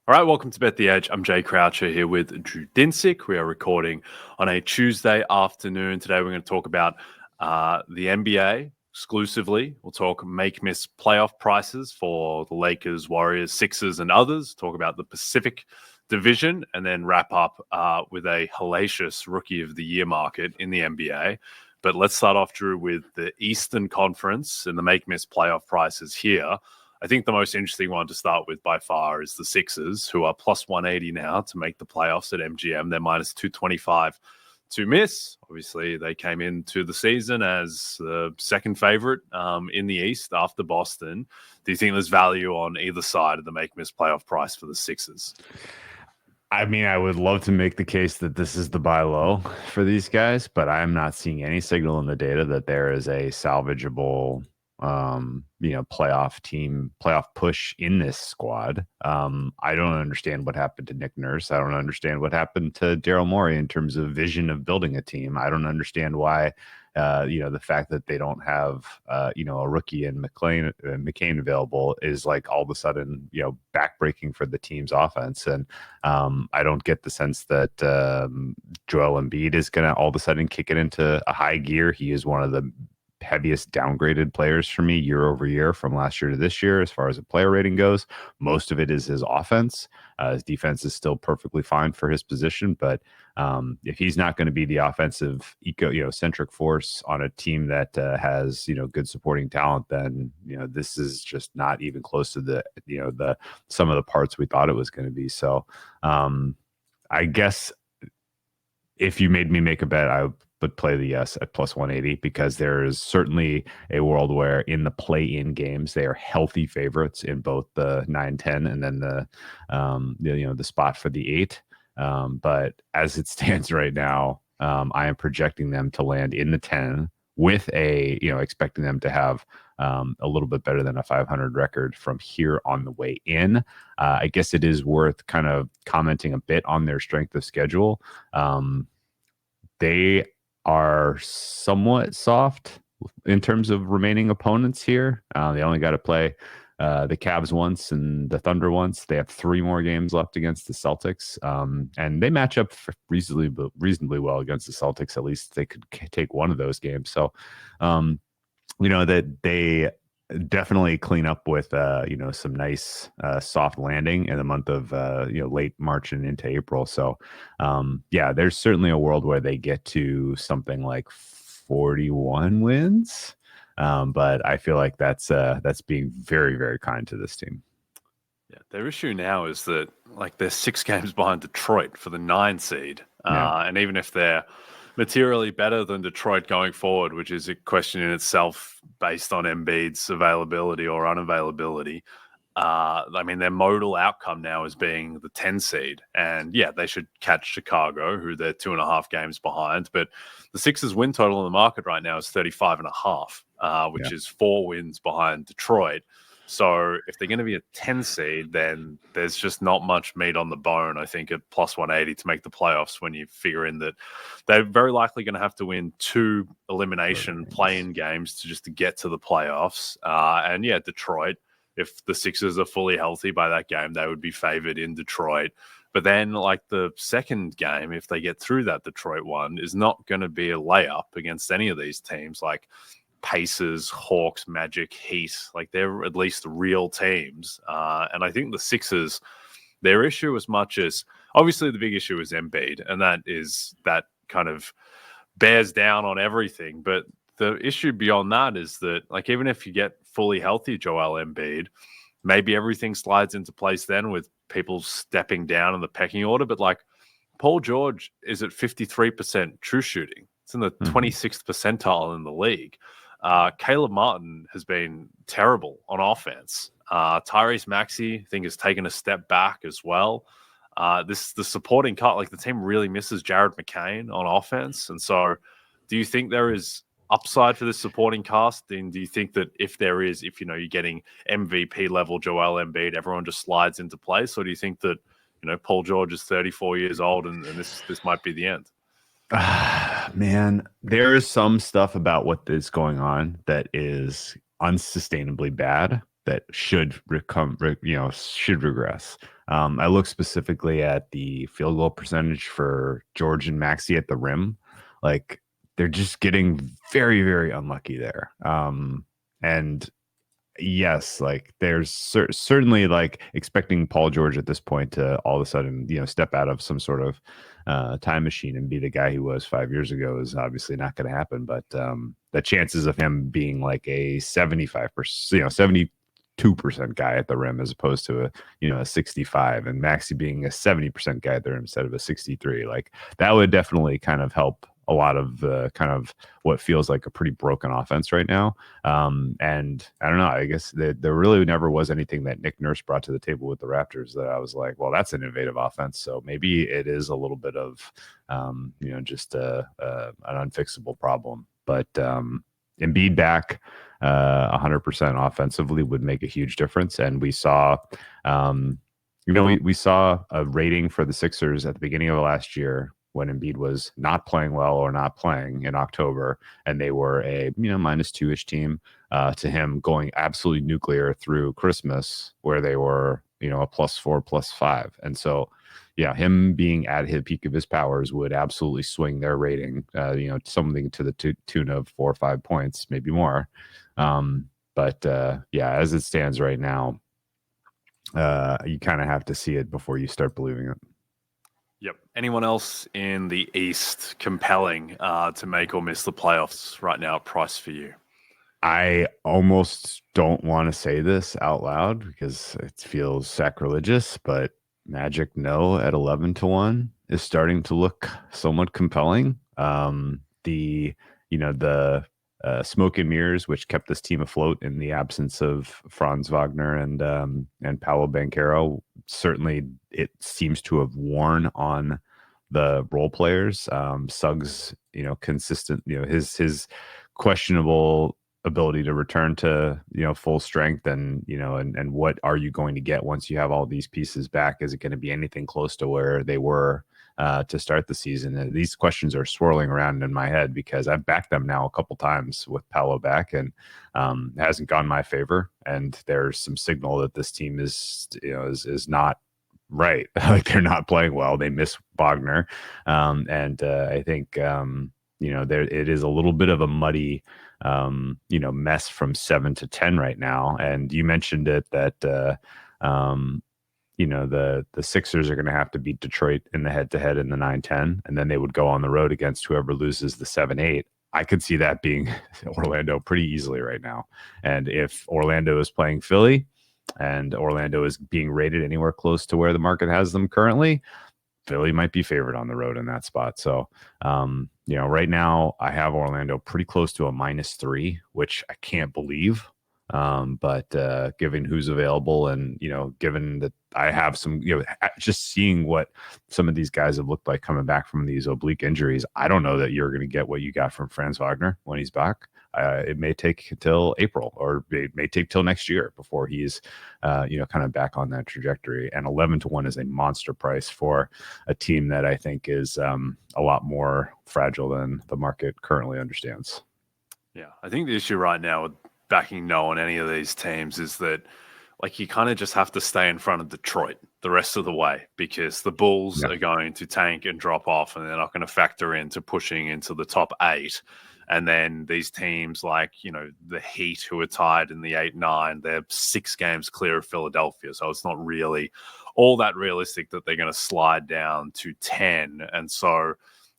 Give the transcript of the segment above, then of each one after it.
All right, welcome to Bet the Edge. I'm Jay Croucher here with Drew Dinsick. We are recording on a Tuesday afternoon. Today we're going to talk about the NBA exclusively. We'll talk make-miss playoff prices for the Lakers, Warriors, Sixers, and others. Talk about the Pacific Division, and then wrap up with a hellacious Rookie of the Year market in the NBA. But let's start off, Drew, with the Eastern Conference and the make-miss playoff prices here. I think the most interesting one to start with by far is the Sixers, who are plus 180 now to make the playoffs at MGM. They're minus 225 to miss. Obviously, they came into the season as the second favorite in the East after Boston. Do you think there's value on either side of the make-miss playoff price for the Sixers? I mean, I would love to make the case that this is the buy low for these guys, but I'm not seeing any signal in the data that there is a salvageable playoff push in this squad. I don't understand what happened to Nick Nurse. I don't understand what happened to Daryl Morey in terms of vision of building a team. I don't understand why the fact that they don't have a rookie and McCain available is like all of a sudden backbreaking for the team's offense. And I don't get the sense that Joel Embiid is going to all of a sudden kick it into a high gear. He is one of the heaviest downgraded players for me year over year from last year to this year as far as a player rating goes. Most of it is his offense. His defense is still perfectly fine for his position, but if he's not going to be the offensive centric force on a team that has good supporting talent, then this is just not even close to the some of the parts we thought it was going to be. So I guess if you made me make a bet, I would play the yes at plus 180, because there is certainly a world where in the play-in games they are healthy favorites in both the 9-10 and then the spot for the 8. But as it stands right now, I am projecting them to land in the 10 with expecting them to have a little bit better than a 500 record from here on the way in. I guess it is worth kind of commenting a bit on their strength of schedule. They are somewhat soft in terms of remaining opponents here. They only got to play the Cavs once and the Thunder once. They have 3 more games left against the Celtics, and they match up reasonably well against the Celtics. At least they could take one of those games. So, that they definitely clean up with some nice soft landing in the month of late March and into April. So there's certainly a world where they get to something like 41 wins, but I feel like that's being very, very kind to this team. Yeah, their issue now is that they're 6 games behind Detroit for the 9 seed, and even if they're materially better than Detroit going forward, which is a question in itself based on Embiid's availability or unavailability. Their modal outcome now is being the 10 seed. And they should catch Chicago, who they're 2.5 games behind. But the Sixers win total in the market right now is 35.5, which is 4 wins behind Detroit. So if they're going to be a 10 seed, then there's just not much meat on the bone, I think, at plus 180 to make the playoffs, when you figure in that they're very likely going to have to win 2 elimination play-in games to get to the playoffs. Detroit, if the Sixers are fully healthy by that game, they would be favored in Detroit. But then the second game, if they get through that Detroit one, is not going to be a layup against any of these teams like Pacers, Hawks, Magic, Heat. They're at least real teams. And I think the Sixers, their issue, as much as obviously the big issue is Embiid, and that kind of bears down on everything. But the issue beyond that is that even if you get fully healthy Joel Embiid, maybe everything slides into place then with people stepping down in the pecking order. But Paul George is at 53% true shooting. It's in the 26th percentile in the league. Caleb Martin has been terrible on offense. Tyrese Maxey, I think, has taken a step back as well. The supporting cut, the team really misses Jared McCain on offense. And so do you think there is upside for this supporting cast? And do you think that if you're getting MVP level Joel Embiid, everyone just slides into place? Or do you think that, Paul George is 34 years old and this might be the end? Man, there is some stuff about what is going on that is unsustainably bad. that should should regress. I look specifically at the field goal percentage for George and Maxey at the rim. Like they're just getting very, very unlucky there. And yes, like there's certainly like expecting Paul George at this point to all of a sudden, step out of some sort of time machine and be the guy he was 5 years ago is obviously not going to happen. But the chances of him being like a 75%, 72% guy at the rim as opposed to a 65, and Maxi being a 70% guy at the rim instead of a 63, like that would definitely kind of help a lot of the kind of what feels like a pretty broken offense right now. And I don't know, I guess there really never was anything that Nick Nurse brought to the table with the Raptors that I was like, well, that's an innovative offense. So maybe it is a little bit of, just an unfixable problem. But Embiid back 100% offensively would make a huge difference. And we saw, we saw a rating for the Sixers at the beginning of last year when Embiid was not playing well or not playing in October, and they were a -2-ish team, to him going absolutely nuclear through Christmas, where they were a +4, +5, and so him being at his peak of his powers would absolutely swing their rating, something to the tune of 4 or 5 points, maybe more. But as it stands right now, you kind of have to see it before you start believing it. Yep. Anyone else in the East compelling to make or miss the playoffs right now at price for you? I almost don't want to say this out loud because it feels sacrilegious, but Magic No at 11-1 is starting to look somewhat compelling. The smoke and mirrors, which kept this team afloat in the absence of Franz Wagner and Paolo Banchero, certainly it seems to have worn on the role players. Suggs, consistent, his questionable ability to return to full strength, and what are you going to get once you have all these pieces back? Is it going to be anything close to where they were to start the season? And these questions are swirling around in my head because I've backed them now a couple times with Paolo back, and it hasn't gone my favor. And there's some signal that this team is not right. Like they're not playing well. They miss Wagner, and I think there it is a little bit of a muddy mess from 7 to 10 right now. And you mentioned it that the Sixers are going to have to beat Detroit in the head-to-head in the 9-10, and then they would go on the road against whoever loses the 7-8. I could see that being Orlando pretty easily right now. And if Orlando is playing Philly and Orlando is being rated anywhere close to where the market has them currently, Philly might be favored on the road in that spot. So, right now I have Orlando pretty close to a -3, which I can't believe. But given who's available and, given that I have some, just seeing what some of these guys have looked like coming back from these oblique injuries, I don't know that you're going to get what you got from Franz Wagner when he's back. It may take till April, or it may take till next year before he's, kind of back on that trajectory. And 11-1 is a monster price for a team that I think is a lot more fragile than the market currently understands. Yeah, I think the issue right now with backing no on any of these teams is that, like, you kind of just have to stay in front of Detroit the rest of the way, because the Bulls are going to tank and drop off, and they're not going to factor into pushing into the top 8. And then these teams like, the Heat, who are tied in the 8-9, they're 6 games clear of Philadelphia. So it's not really all that realistic that they're going to slide down to 10. And so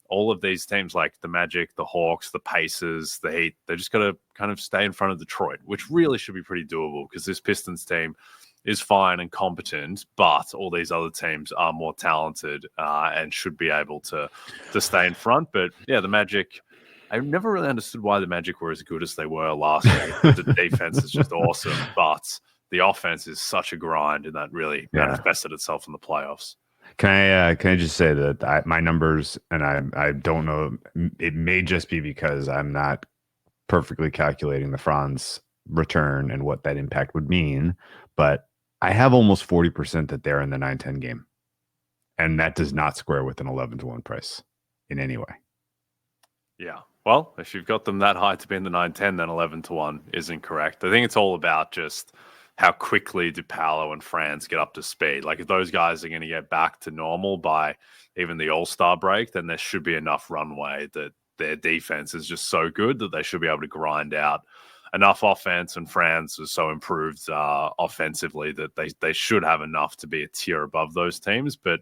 all of these teams like the Magic, the Hawks, the Pacers, the Heat, they just got to kind of stay in front of Detroit, which really should be pretty doable because this Pistons team is fine and competent, but all these other teams are more talented and should be able to stay in front. But yeah, the Magic, I never really understood why the Magic were as good as they were last year. The defense is just awesome, but the offense is such a grind, and that really manifested itself in the playoffs. Can I just say that my numbers, and I don't know, it may just be because I'm not perfectly calculating the Franz return and what that impact would mean, but I have almost 40% that they're in the 9-10 game, and that does not square with an 11-1 price in any way. Yeah. Well, if you've got them that high to be in the 9-10, then 11-1 isn't correct. I think it's all about just how quickly do Paolo and Franz get up to speed. Like if those guys are going to get back to normal by even the All-Star break, then there should be enough runway that their defense is just so good that they should be able to grind out enough offense, and Franz was so improved offensively that they should have enough to be a tier above those teams. But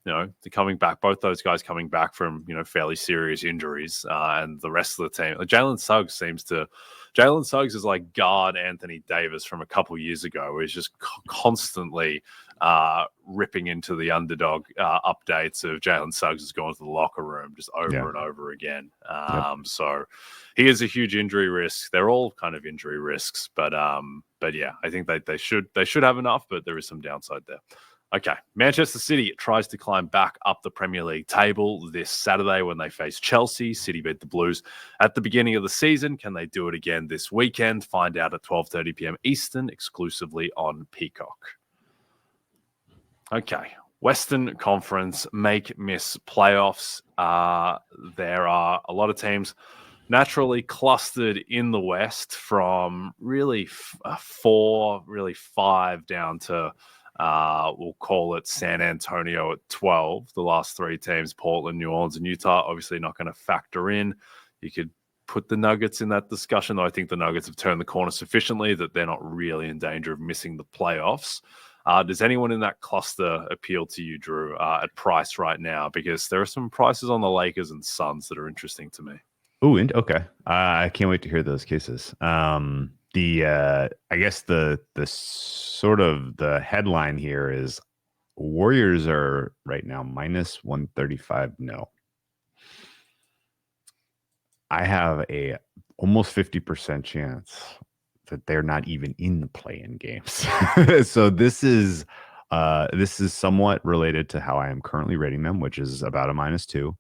they're coming back, both those guys coming back from, fairly serious injuries, and the rest of the team. Jalen Suggs is like guard Anthony Davis from a couple years ago, where he's just constantly ripping into the underdog updates of Jalen Suggs has gone to the locker room just over and over again. So he is a huge injury risk. They're all kind of injury risks, but yeah, I think they should have enough, but there is some downside there. Okay, Manchester City tries to climb back up the Premier League table this Saturday when they face Chelsea. City beat the Blues at the beginning of the season. Can they do it again this weekend? Find out at 12:30 p.m. Eastern, exclusively on Peacock. Okay, Western Conference make-miss playoffs. There are a lot of teams naturally clustered in the West from really 4, really 5 down to we'll call it San Antonio at 12. The last 3 teams, Portland, New Orleans, and Utah, obviously not going to factor in. You could put the Nuggets in that discussion, though I think the Nuggets have turned the corner sufficiently that they're not really in danger of missing the playoffs. Does anyone in that cluster appeal to you, Drew, at price right now? Because there are some prices on the Lakers and Suns that are interesting to me. Oh, okay. I can't wait to hear those cases. I guess the sort of the headline here is Warriors are right now minus 135. No, I have a almost 50% chance that they're not even in the play-in games. So this is somewhat related to how I am currently rating them, which is about a -2.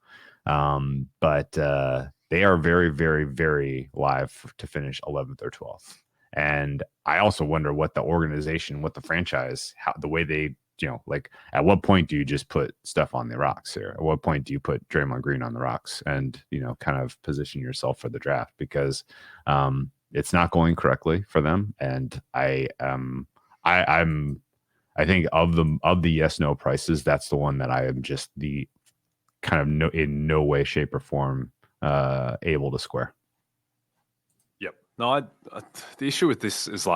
But they are very, very, very live to finish 11th or 12th. And I also wonder what the organization, what the franchise, the way they, like at what point do you just put stuff on the rocks here? At what point do you put Draymond Green on the rocks and, kind of position yourself for the draft? Because it's not going correctly for them. And I think of the yes, no prices, that's the one that I am just the kind of in no way, shape or form able to square. No, the issue with this is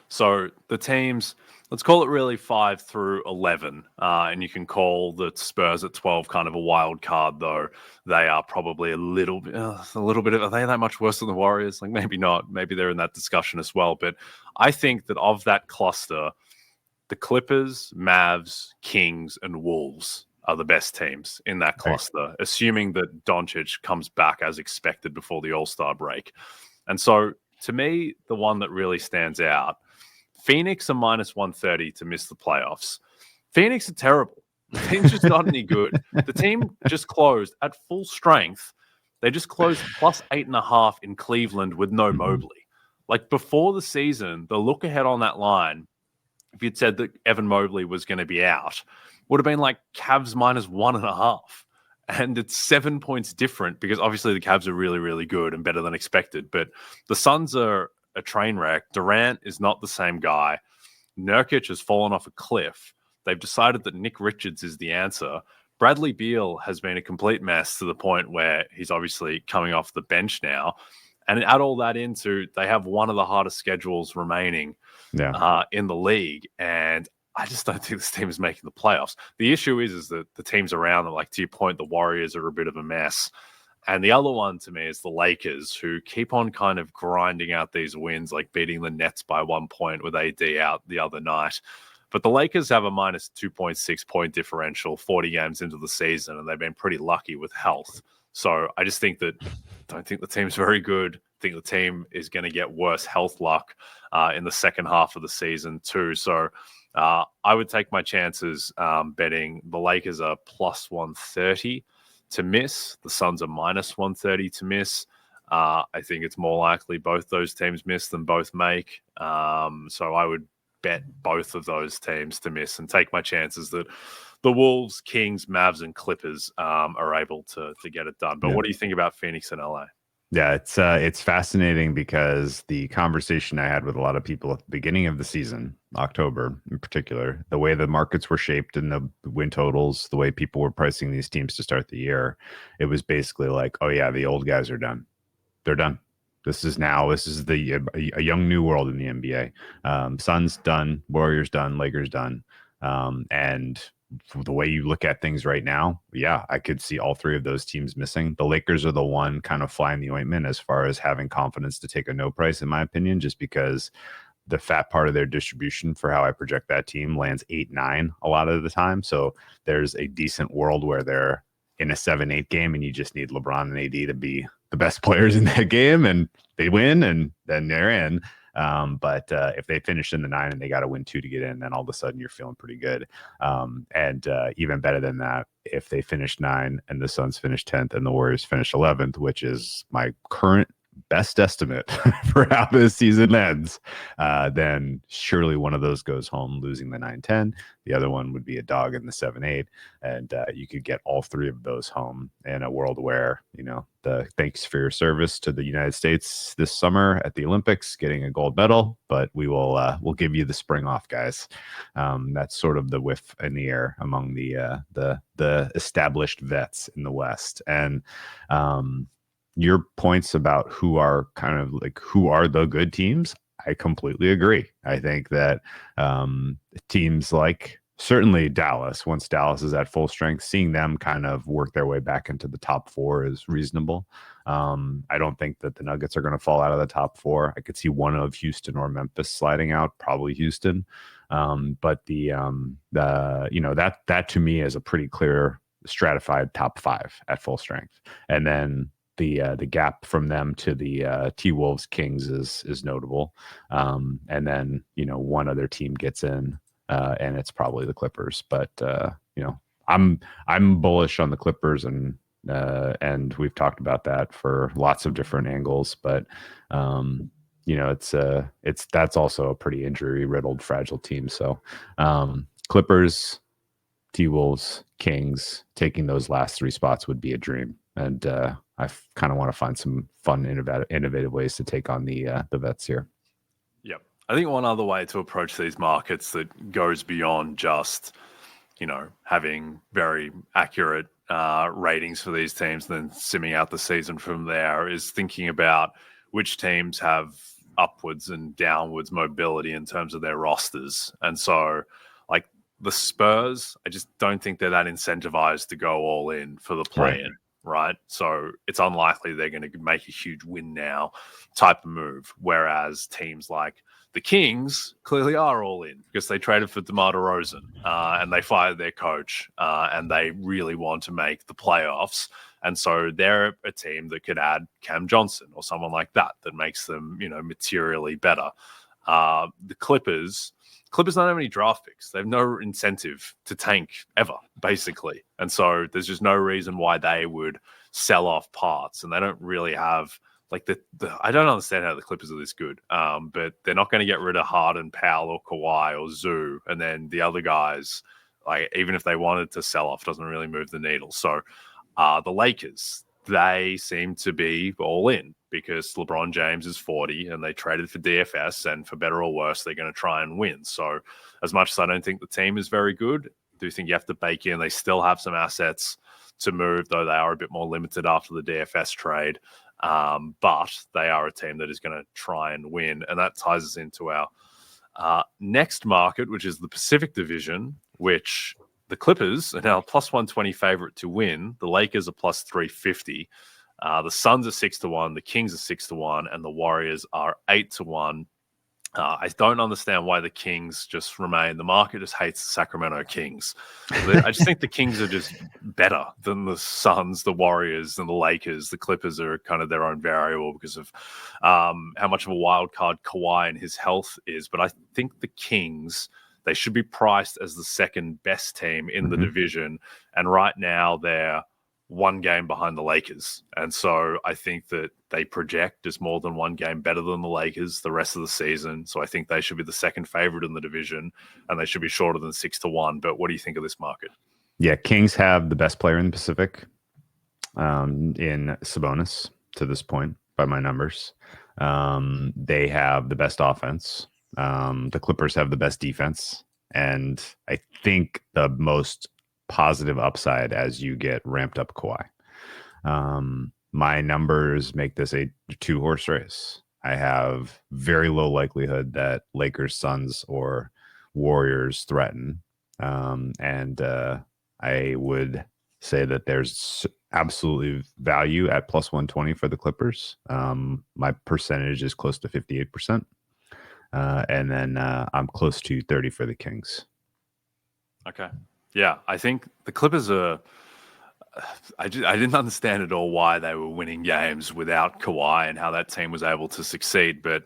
so the teams, let's call it really 5 through 11, and you can call the Spurs at 12 kind of a wild card, though they are probably a little bit of, are they that much worse than the Warriors? Like maybe not, maybe they're in that discussion as well. But I think that of that cluster, the Clippers, Mavs, Kings, and Wolves are the best teams in that cluster, assuming that Doncic comes back as expected before the All-Star break. And so, to me, the one that really stands out, Phoenix are minus 130 to miss the playoffs. Phoenix are terrible. The team's just not any good. The team just closed at full strength. They just closed plus 8.5 in Cleveland with no Mobley. Like before the season, the look ahead on that line, if you'd said that Evan Mobley was going to be out, would have been like Cavs minus 1.5. And it's 7 points different because obviously the Cavs are really, really good and better than expected. But the Suns are a train wreck. Durant is not the same guy. Nurkic has fallen off a cliff. They've decided that Nick Richards is the answer. Bradley Beal has been a complete mess to the point where he's obviously coming off the bench now. And add all that into, they have one of the hardest schedules remaining in the league. And I just don't think this team is making the playoffs. The issue is that the teams around them, like to your point, the Warriors are a bit of a mess. And the other one to me is the Lakers, who keep on kind of grinding out these wins, like beating the Nets by 1 point with AD out the other night. But the Lakers have a minus 2.6 point differential 40 games into the season, and they've been pretty lucky with health. So I just think don't think the team's very good. I think the team is going to get worse health luck in the second half of the season too. So I would take my chances betting the Lakers are plus 130 to miss. The Suns are minus 130 to miss. I think it's more likely both those teams miss than both make. So I would bet both of those teams to miss and take my chances that the Wolves, Kings, Mavs, and Clippers are able to get it done. But what do you think about Phoenix and LA? Yeah, it's fascinating because the conversation I had with a lot of people at the beginning of the season, October in particular, the way the markets were shaped and the win totals, the way people were pricing these teams to start the year, it was basically like, oh yeah, the old guys are done. They're done. This is a young new world in the NBA. Suns done, Warriors done, Lakers done, and the way you look at things right now, yeah, I could see all three of those teams missing. The Lakers are the one kind of fly in the ointment as far as having confidence to take a no price, in my opinion, just because the fat part of their distribution for how I project that team lands 8-9 a lot of the time. So there's a decent world where they're in a 7-8 game and you just need LeBron and AD to be the best players in that game and they win and then they're in. But if they finish in the 9 and they got to win 2 to get in, then all of a sudden you're feeling pretty good. And even better than that, if they finish 9 and the Suns finish 10th and the Warriors finish 11th, which is my current best estimate for how this season ends, then surely one of those goes home losing the 9-10. The other one would be a dog in the 7-8. And you could get all three of those home in a world where, the thanks for your service to the United States this summer at the Olympics, getting a gold medal, but we'll give you the spring off, guys. That's sort of the whiff in the air among the established vets in the West. And your points about who are the good teams, I completely agree. I think that teams like certainly Dallas, once Dallas is at full strength, seeing them kind of work their way back into the top 4 is reasonable. I don't think that the Nuggets are going to fall out of the top 4. I could see one of Houston or Memphis sliding out, probably Houston. But that to me is a pretty clear stratified top 5 at full strength. And then the gap from them to the T-Wolves Kings is notable. And then, one other team gets in, and it's probably the Clippers. But I'm bullish on the Clippers, and we've talked about that for lots of different angles. But that's also a pretty injury riddled, fragile team. So Clippers, T-Wolves, Kings, taking those last 3 spots would be a dream. And I kind of want to find some fun, innovative ways to take on the vets here. Yep. I think one other way to approach these markets that goes beyond just, having very accurate ratings for these teams and then simming out the season from there is thinking about which teams have upwards and downwards mobility in terms of their rosters. And so, like the Spurs, I just don't think they're that incentivized to go all in for the play-in. Right. So it's unlikely they're going to make a huge win now type of move. Whereas teams like the Kings clearly are all in because they traded for DeMar DeRozan and they fired their coach and they really want to make the playoffs. And so they're a team that could add Cam Johnson or someone like that makes them, materially better. The Clippers don't have any draft picks. They have no incentive to tank ever, basically. And so there's just no reason why they would sell off parts. And they don't really have I don't understand how the Clippers are this good. But they're not going to get rid of Harden, Powell, or Kawhi or Zoo. And then the other guys, even if they wanted to sell off, doesn't really move the needle. So the Lakers, they seem to be all in because LeBron James is 40 and they traded for DFS, and for better or worse, they're going to try and win. So as much as I don't think the team is very good, I do think you have to bake in. They still have some assets to move, though they are a bit more limited after the DFS trade. But they are a team that is going to try and win. And that ties us into our next market, which is the Pacific Division, which the Clippers are now plus 120 favorite to win. The Lakers are plus 350. The Suns are 6-1. The Kings are 6-1, and the Warriors are 8-1. I don't understand why the Kings just remain. The market just hates the Sacramento Kings. I just think the Kings are just better than the Suns, the Warriors, and the Lakers. The Clippers are kind of their own variable because of how much of a wild card Kawhi and his health is. But I think the Kings, they should be priced as the second best team in the division. And right now they're 1 game behind the Lakers. And so I think that they project as more than 1 game better than the Lakers the rest of the season. So I think they should be the second favorite in the division, and they should be shorter than 6-1. But what do you think of this market? Yeah, Kings have the best player in the Pacific in Sabonis. to this point by my numbers. They have the best offense. The Clippers have the best defense. And I think the most positive upside as you get ramped up Kawhi. My numbers make this a 2-horse race. I have very low likelihood that Lakers, Suns, or Warriors threaten. And I would say that there's absolutely value at plus 120 for the Clippers. My percentage is close to 58%. And then I'm close to 30 for the Kings. Okay. Yeah, I think the Clippers are... I didn't understand at all why they were winning games without Kawhi and how that team was able to succeed. But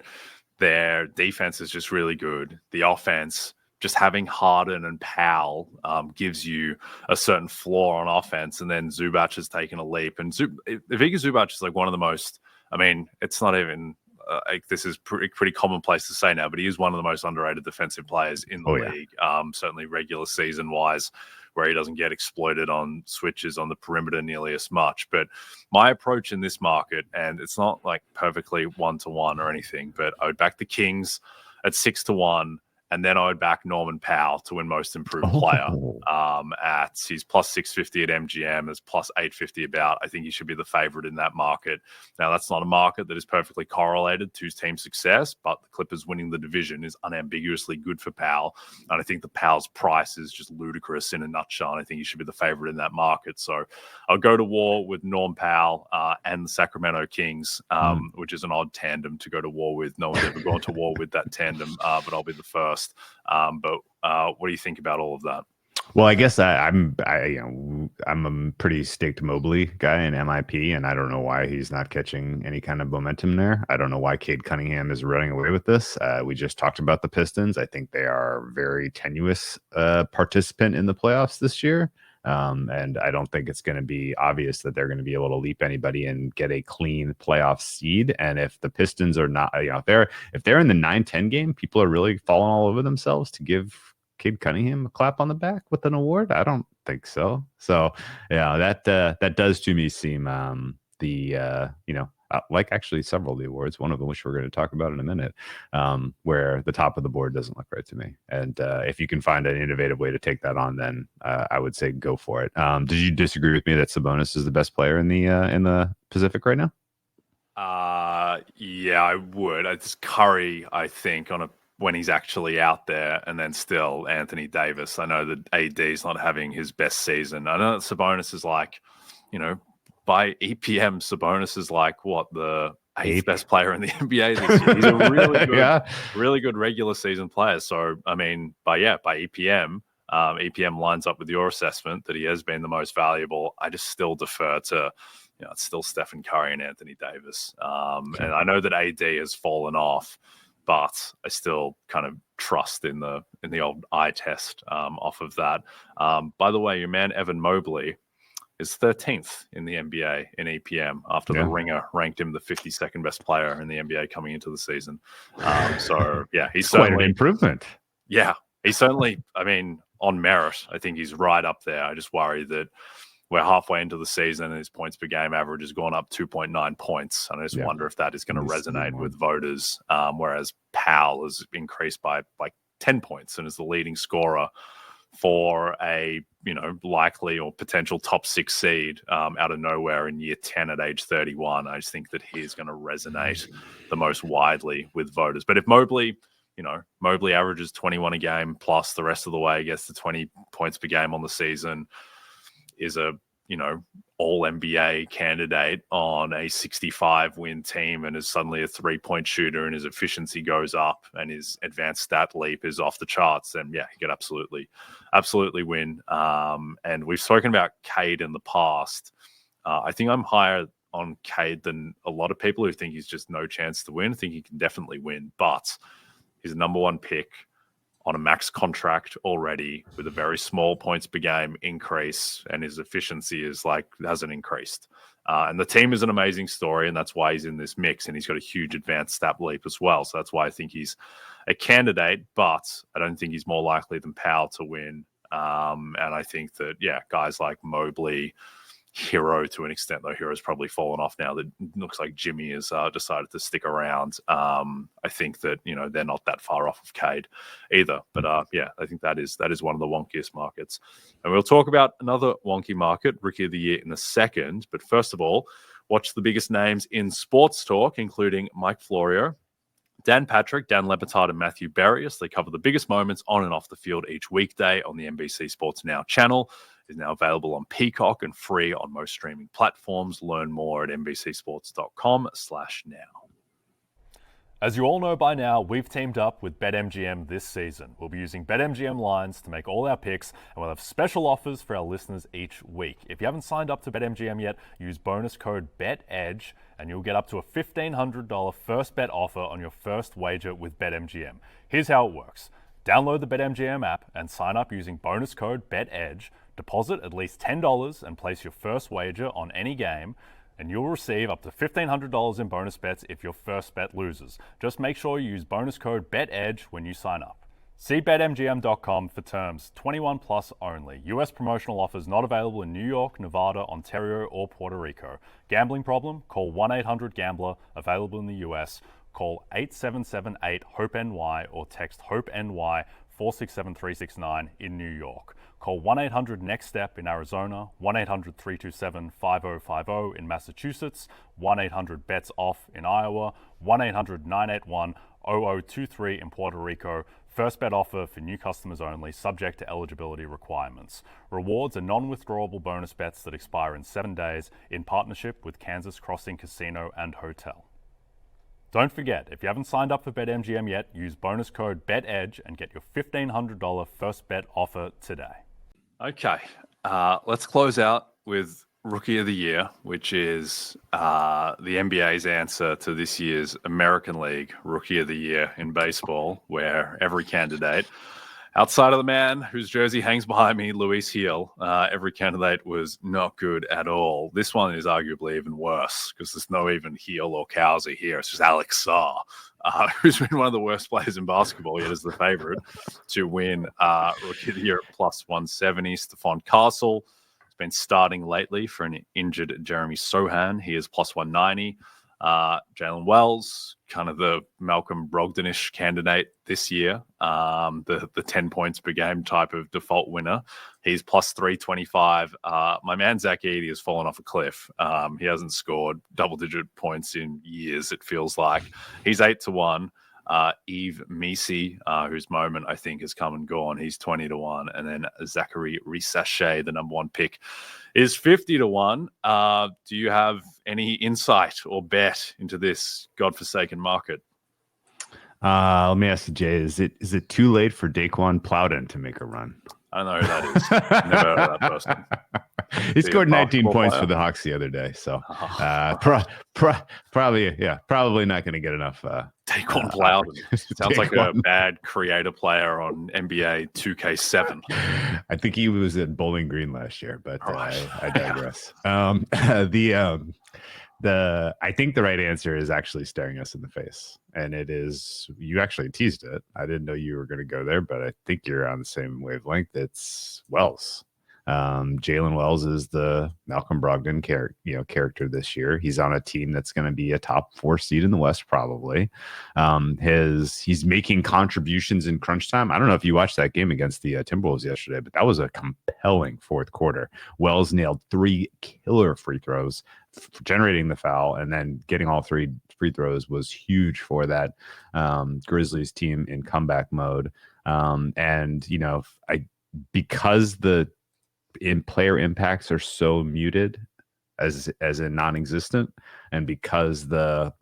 their defense is just really good. The offense, just having Harden and Powell gives you a certain floor on offense. And then Zubac has taken a leap. And Ivica Zubac is like one of the most, I mean, it's not even... this is pretty commonplace to say now, but he is one of the most underrated defensive players in the league. Certainly regular season wise, where he doesn't get exploited on switches on the perimeter nearly as much. But my approach in this market, and it's not like perfectly 1-to-1 or anything, but I would back the Kings at 6-1. And then I would back Norman Powell to win most improved player he's plus 650 at MGM, is plus 850 about. I think he should be the favorite in that market. Now, that's not a market that is perfectly correlated to team success, but the Clippers winning the division is unambiguously good for Powell. And I think the Powell's price is just ludicrous in a nutshell. And I think he should be the favorite in that market. So I'll go to war with Norm Powell and the Sacramento Kings, which is an odd tandem to go to war with. No one's ever gone to war with that tandem, but I'll be the first. But what do you think about all of that? Well, I guess I'm a pretty staked Mobley guy in MIP, and I don't know why he's not catching any kind of momentum there. I don't know why Cade Cunningham is running away with this. We just talked about the Pistons. I think they are a very tenuous participant in the playoffs this year. And I don't think it's going to be obvious that they're going to be able to leap anybody and get a clean playoff seed. And if the Pistons are not, if they're in the 9-10 game, people are really falling all over themselves to give Cade Cunningham a clap on the back with an award. I don't think so. So yeah, that does to me seem like actually several of the awards, one of them which we're going to talk about in a minute, where the top of the board doesn't look right to me. And if you can find an innovative way to take that on, then I would say go for it. Did you disagree with me that Sabonis is the best player in the Pacific right now? Yeah, I would. It's Curry, I think, when he's actually out there, and then still Anthony Davis. I know that AD is not having his best season. I know that Sabonis is like, by EPM, Sabonis is like the eighth best player in the NBA this year. He's a really good, really good regular season player. So, I mean, by EPM, EPM lines up with your assessment that he has been the most valuable. I just still defer to, it's still Stephen Curry and Anthony Davis. And I know that AD has fallen off, but I still kind of trust in the old eye test off of that. By the way, your man Evan Mobley is 13th in the NBA in EPM after the Ringer ranked him the 52nd best player in the NBA coming into the season. So yeah, he's quite an improvement. Yeah, he's certainly, I mean, on merit, I think he's right up there. I just worry that we're halfway into the season and his points per game average has gone up 2.9 points. And I just wonder if that is going to resonate with voters, whereas Powell has increased by like 10 points and is the leading scorer for a likely or potential top 6 seed out of nowhere in year 10 at age 31. I just think that he's going to resonate the most widely with voters. But if Mobley averages 21 a game plus the rest of the way, gets to 20 points per game on the season, is a all NBA candidate on a 65 win team, and is suddenly a 3-point shooter, and his efficiency goes up and his advanced stat leap is off the charts, then yeah, he could absolutely win. And we've spoken about Cade in the past. I think I'm higher on Cade than a lot of people who think he's just no chance to win. I think he can definitely win, but he's a number 1 pick on a max contract already with a very small points per game increase, and his efficiency hasn't increased. And the team is an amazing story, and that's why he's in this mix, and he's got a huge advanced stat leap as well. So that's why I think he's a candidate, but I don't think he's more likely than Powell to win. And I think that, guys like Mobley Hero to an extent, though Hero's probably fallen off now. That looks like Jimmy has decided to stick around. I think that they're not that far off of Cade either. But yeah, I think that is one of the wonkiest markets. And we'll talk about another wonky market, Rookie of the Year, in a second. But first of all, watch the biggest names in sports talk, including Mike Florio, Dan Patrick, Dan Lepetard, and Matthew Berry, as they cover the biggest moments on and off the field each weekday on the NBC Sports Now channel. Is now available on Peacock and free on most streaming platforms. Learn more at nbcsports.com/now. As you all know by now, we've teamed up with BetMGM this season. We'll be using BetMGM lines to make all our picks, and we'll have special offers for our listeners each week. If you haven't signed up to BetMGM yet, use bonus code BETEDGE, and you'll get up to a $1,500 first bet offer on your first wager with BetMGM. Here's how it works. Download the BetMGM app and sign up using bonus code BETEDGE. Deposit at least $10 and place your first wager on any game, and you'll receive up to $1,500 in bonus bets if your first bet loses. Just make sure you use bonus code BETEDGE when you sign up. See BetMGM.com for terms. 21 plus only. U.S. promotional offers not available in New York, Nevada, Ontario, or Puerto Rico. Gambling problem? Call 1-800-GAMBLER. Available in the U.S. Call 877-8-HOPE-NY or text HOPE-NY 467-369 in New York. Call 1-800-NEXT-STEP in Arizona, 1-800-327-5050 in Massachusetts, 1-800-BETS-OFF in Iowa, 1-800-981-0023 in Puerto Rico. First bet offer for new customers only, subject to eligibility requirements. Rewards are non-withdrawable bonus bets that expire in 7 days in partnership with Kansas Crossing Casino and Hotel. Don't forget, if you haven't signed up for BetMGM yet, use bonus code BETEDGE and get your $1,500 first bet offer today. Okay, let's close out with Rookie of the Year, which is the NBA's answer to this year's American League Rookie of the Year in baseball, where every candidate, outside of the man whose jersey hangs behind me, Luis Heel, every candidate was not good at all. This one is arguably even worse because there's no even Heel or Cowsey here. It's just Alex Sarr, who's been one of the worst players in basketball, yet is the favorite to win Rookie of the Year at plus 170. Stephon Castle has been starting lately for an injured Jeremy Sohan. He is plus 190. Jalen Wells, kind of the Malcolm Brogdon-ish candidate this year, the 10 points per game type of default winner. He's plus 325. My man Zach Edey has fallen off a cliff. He hasn't scored double-digit points in years, it feels like. He's 8-1. Yves Misi, whose moment I think has come and gone, he's 20-1. And then Zachary Risachet, the number one pick, is 50-1. Do you have any insight or bet into this godforsaken market? Let me ask you, Jay, is it too late for Daquan Plowden to make a run? I don't know who that is. Never heard of that person. He scored 19 points for the Hawks the other day, so probably not going to get enough. Daquan Plowden sounds like a bad creator player on NBA 2K7. I think he was at Bowling Green last year, but I digress. I think the right answer is actually staring us in the face, and it is, you actually teased it. I didn't know you were going to go there, but I think you're on the same wavelength. It's Wells. Jalen Wells is the Malcolm Brogdon character this year. He's on a team that's going to be a top 4 seed in the West, probably. He's making contributions in crunch time. I don't know if you watched that game against the Timberwolves yesterday, but that was a compelling fourth quarter. Wells nailed 3 killer free throws, generating the foul, and then getting all 3 free throws was huge for that Grizzlies team in comeback mode. Because the player impacts are so muted, as in non-existent, and because the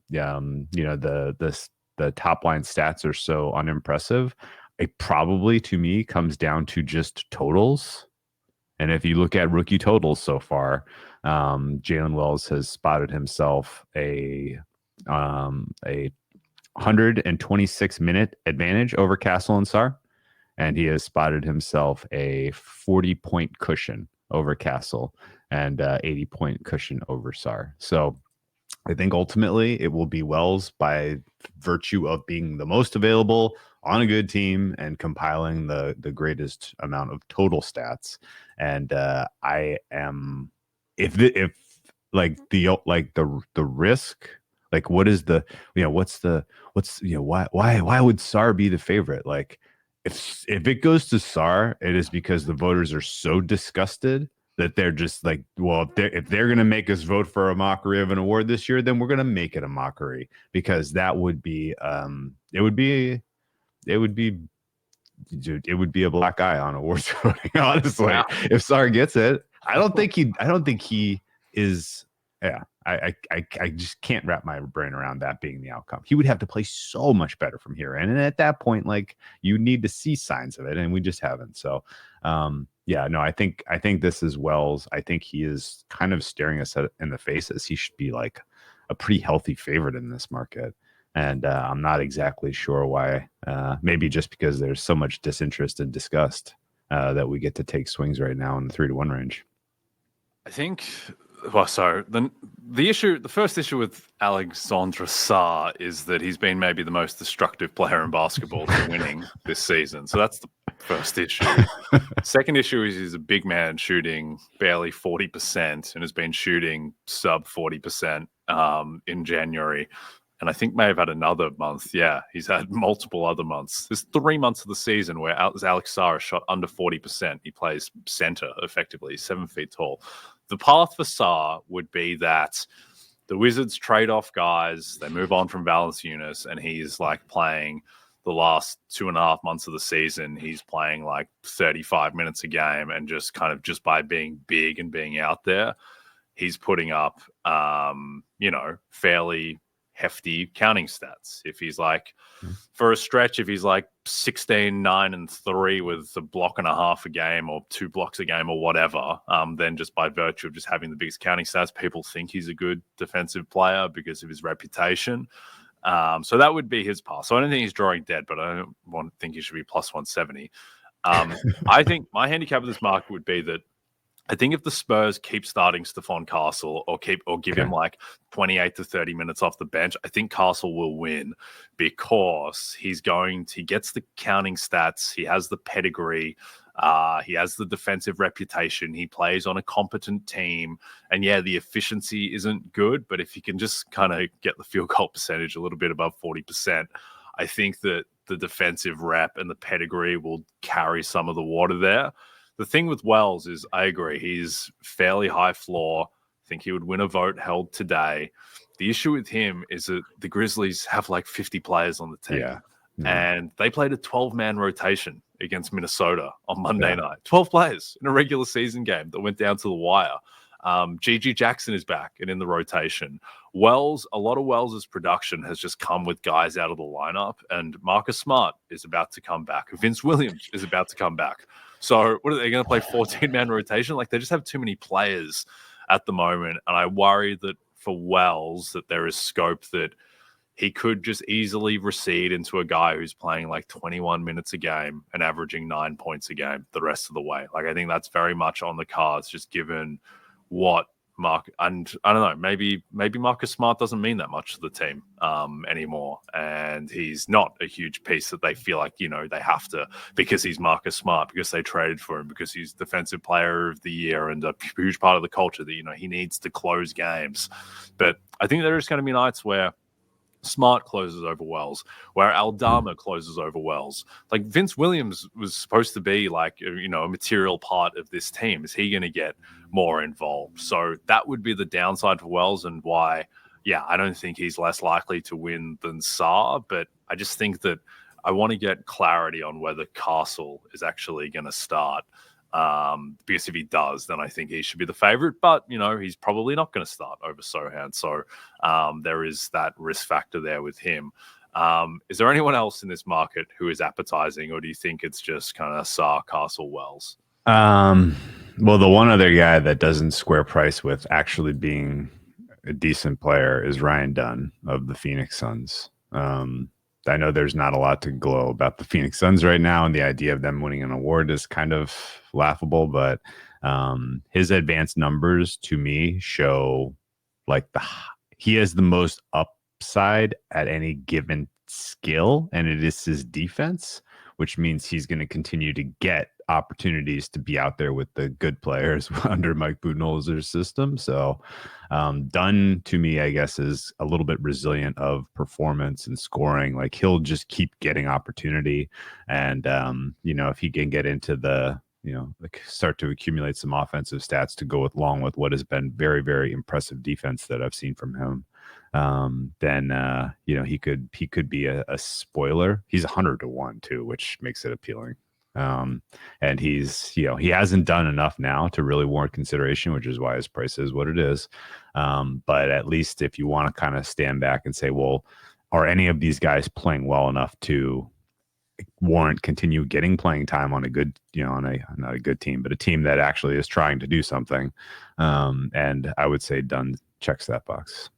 top line stats are so unimpressive, it probably to me comes down to just totals. And if you look at rookie totals so far, Jalen Wells has spotted himself a 126-minute advantage over Castle and Sarr. And he has spotted himself a 40-point cushion over Castle and 80-point cushion over Sarr. So I think ultimately it will be Wells by virtue of being the most available on a good team and compiling the greatest amount of total stats. And I am if like the risk, like what is the, why would Sar be the favorite? Like if it goes to Sar, it is because the voters are so disgusted that they're just like, well, if they're going to make us vote for a mockery of an award this year, then we're going to make it a mockery, because that would be it would be dude, it would be a black eye on awards voting, honestly. Wow. If Sar gets it, I don't think he is. Yeah, I just can't wrap my brain around that being the outcome. He would have to play so much better from here, and at that point, like, you need to see signs of it, and we just haven't. So, yeah, no, I think this is Wells. I think he is kind of staring us in the face as he should be like a pretty healthy favorite in this market. And I'm not exactly sure why. Maybe just because there's so much disinterest and disgust that we get to take swings right now in the 3-1 range. I think. Well, so the first issue with Alexandre Sarr is that he's been maybe the most destructive player in basketball to winning this season. So that's the first issue. Second issue is he's a big man shooting barely 40% and has been shooting sub 40% in January. And I think may have had another month. Yeah, he's had multiple other months. There's 3 months of the season where Alex Sarr shot under 40%. He plays center effectively, 7 feet tall. The path for Sarr would be that the Wizards trade off guys, they move on from Valanciunas, and he's like playing the last 2.5 months of the season. He's playing like 35 minutes a game, and just by being big and being out there, he's putting up, fairly hefty counting stats. If he's like, for a stretch, if he's like 16, 9, and 3 with a block and a half a game or 2 blocks a game or whatever, then just by virtue of just having the biggest counting stats, people think he's a good defensive player because of his reputation. So that would be his pass. So I don't think he's drawing dead, but I don't think he should be plus 170. I think my handicap of this market would be that I think if the Spurs keep starting Stephon Castle or give him like 28 to 30 minutes off the bench, I think Castle will win, because he gets the counting stats, he has the pedigree, he has the defensive reputation, he plays on a competent team, and yeah, the efficiency isn't good, but if he can just kind of get the field goal percentage a little bit above 40%, I think that the defensive rep and the pedigree will carry some of the water there. The thing with Wells is, I agree, he's fairly high floor. I think he would win a vote held today. The issue with him is that the Grizzlies have like 50 players on the team. Yeah. And they played a 12-man rotation against Minnesota on Monday night. 12 players in a regular season game that went down to the wire. Gigi Jackson is back and in the rotation. A lot of Wells' production has just come with guys out of the lineup, and Marcus Smart is about to come back. Vince Williams is about to come back. So what are they going to play, 14-man rotation? Like, they just have too many players at the moment. And I worry that for Wells, that there is scope that he could just easily recede into a guy who's playing like 21 minutes a game and averaging 9 points a game the rest of the way. Like, I think that's very much on the cards, just given what and I don't know, maybe Marcus Smart doesn't mean that much to the team anymore, and he's not a huge piece that they feel like, they have to, because he's Marcus Smart, because they traded for him, because he's defensive player of the year and a huge part of the culture that, he needs to close games. But I think there is going to be nights where Smart closes over Wells, where Aldama closes over Wells. Like, Vince Williams was supposed to be like, a material part of this team. Is he going to get more involved? So that would be the downside for Wells, and why, I don't think he's less likely to win than Sarr. But I just think that I want to get clarity on whether Castle is actually going to start. Because if he does, then I think he should be the favorite, but he's probably not going to start over Sohan. So there is that risk factor there with him. Is there anyone else in this market who is appetizing, or do you think it's just kind of Sarr, Castle, Wells? Well, the one other guy that doesn't square price with actually being a decent player is Ryan Dunn of the Phoenix Suns. I know there's not a lot to glow about the Phoenix Suns right now, and the idea of them winning an award is kind of laughable, but his advanced numbers to me show like he has the most upside at any given skill, and it is his defense, which means he's going to continue to get opportunities to be out there with the good players under Mike Budenholzer's system. So Dunn, to me, I guess, is a little bit resilient of performance and scoring. Like, he'll just keep getting opportunity. And, if he can get into the, like, start to accumulate some offensive stats to go along with what has been very, very impressive defense that I've seen from him, then he could be a spoiler. He's 100-1 too, which makes it appealing. And he hasn't done enough now to really warrant consideration, which is why his price is what it is. But at least if you want to kind of stand back and say, well, are any of these guys playing well enough to warrant continue getting playing time on a good, on a not a good team, but a team that actually is trying to do something? And I would say Dunn checks that box.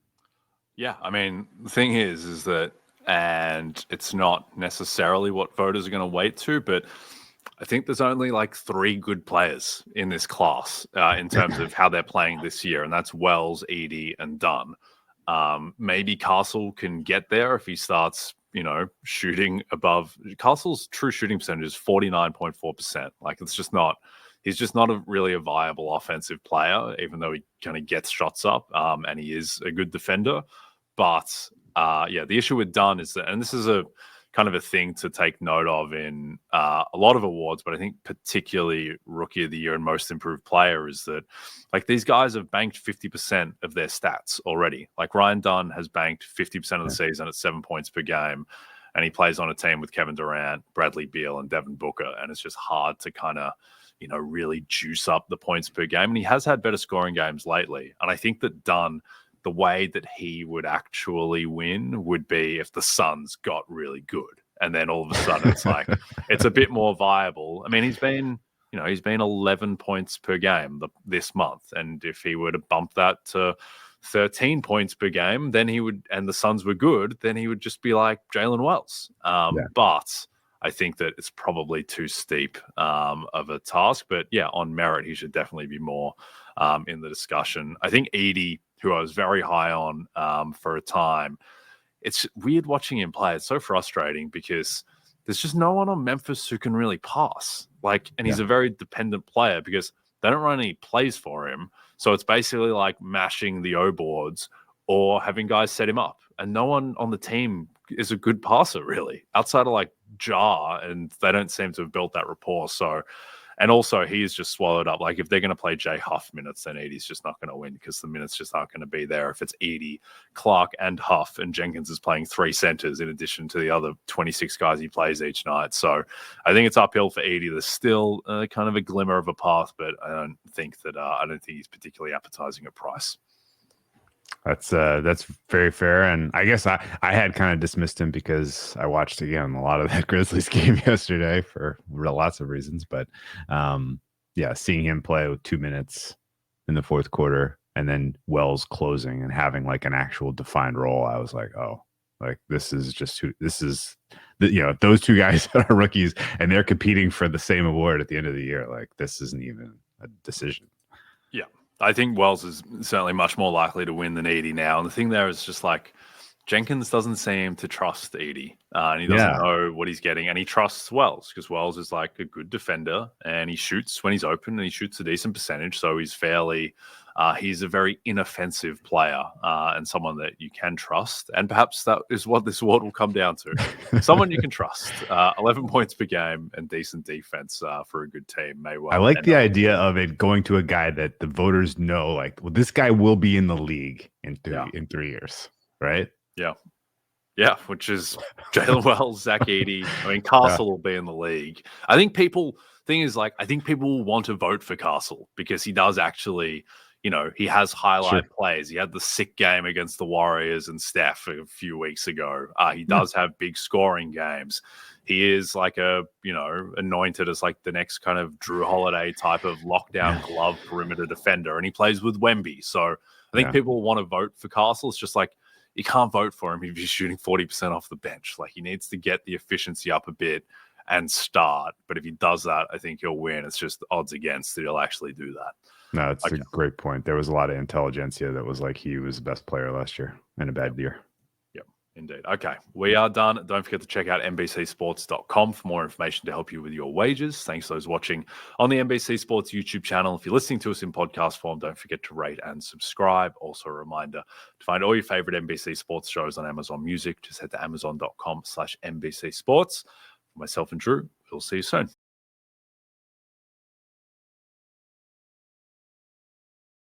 Yeah, I mean, the thing is that, and it's not necessarily what voters are going to wait to, but I think there's only like 3 good players in this class in terms of how they're playing this year, and that's Wells, Edie, and Dunn. Maybe Castle can get there if he starts, shooting above. Castle's true shooting percentage is 49.4%. Like, it's just not. He's just not really a viable offensive player, even though he kind of gets shots up, and he is a good defender. But the issue with Dunn is that, and this is a kind of a thing to take note of in a lot of awards, but I think particularly Rookie of the Year and Most Improved Player, is that, like, these guys have banked 50% of their stats already. Like, Ryan Dunn has banked 50% of the season at 7 points per game, and he plays on a team with Kevin Durant, Bradley Beal, and Devin Booker, and it's just hard to kind of really juice up the points per game. And he has had better scoring games lately. And I think that Dunn, the way that he would actually win would be if the Suns got really good. And then all of a sudden it's like, it's a bit more viable. I mean, he's been 11 points per game this month. And if he were to bump that to 13 points per game, then he would, and the Suns were good, then he would just be like Jalen Wells. But I think that it's probably too steep of a task. But yeah, on merit, he should definitely be more in the discussion. I think Edie, who I was very high on for a time, it's weird watching him play. It's so frustrating because there's just no one on Memphis who can really pass. And he's a very dependent player because they don't run any plays for him. So it's basically like mashing the O boards or having guys set him up. And no one on the team is a good passer, really, outside of like Ja, and they don't seem to have built that rapport. So, and also he's just swallowed up. Like, if they're going to play Jay Huff minutes, then Edie's just not going to win because the minutes just aren't going to be there. If it's Edie, Clark, and Huff, and Jenkins is playing 3 centers in addition to the other 26 guys he plays each night. So I think it's uphill for Edie. There's still kind of a glimmer of a path, but I don't think he's particularly appetizing at price. That's very fair. And I guess I had kind of dismissed him because I watched again a lot of that Grizzlies game yesterday for lots of reasons. But seeing him play with 2 minutes in the fourth quarter and then Wells closing and having like an actual defined role, I was like, oh, like this is those 2 guys are rookies and they're competing for the same award at the end of the year. Like, this isn't even a decision. Yeah. I think Wells is certainly much more likely to win than Edie now. And the thing there is just like Jenkins doesn't seem to trust Edie and he doesn't know what he's getting. And he trusts Wells because Wells is like a good defender and he shoots when he's open and he shoots a decent percentage. So he's he's a very inoffensive player and someone that you can trust. And perhaps that is what this award will come down to. Someone you can trust. 11 points per game and decent defense for a good team may well. I like the idea of it going to a guy that the voters know, like, well, this guy will be in the league in 3 years, right? Yeah. Yeah, which is Jalen Wells, Zach Edey. I mean, Castle will be in the league. I think people will want to vote for Castle because he does actually, he has highlight plays. He had the sick game against the Warriors and Steph a few weeks ago. He does have big scoring games. He is like anointed as like the next kind of Drew Holiday type of lockdown glove perimeter defender. And he plays with Wemby. So I think people want to vote for Castle. It's just like, you can't vote for him if he's shooting 40% off the bench. Like, he needs to get the efficiency up a bit and start. But if he does that, I think he'll win. It's just odds against that he'll actually do that. No, it's a great point. There was a lot of intelligentsia that was like he was the best player last year in a bad year. Yep. Indeed. Okay, we are done. Don't forget to check out NBCsports.com for more information to help you with your wagers. Thanks to those watching on the NBC Sports YouTube channel. If you're listening to us in podcast form, don't forget to rate and subscribe. Also, a reminder to find all your favorite NBC Sports shows on Amazon Music. Just head to amazon.com/NBC Sports. For myself and Drew, we'll see you soon.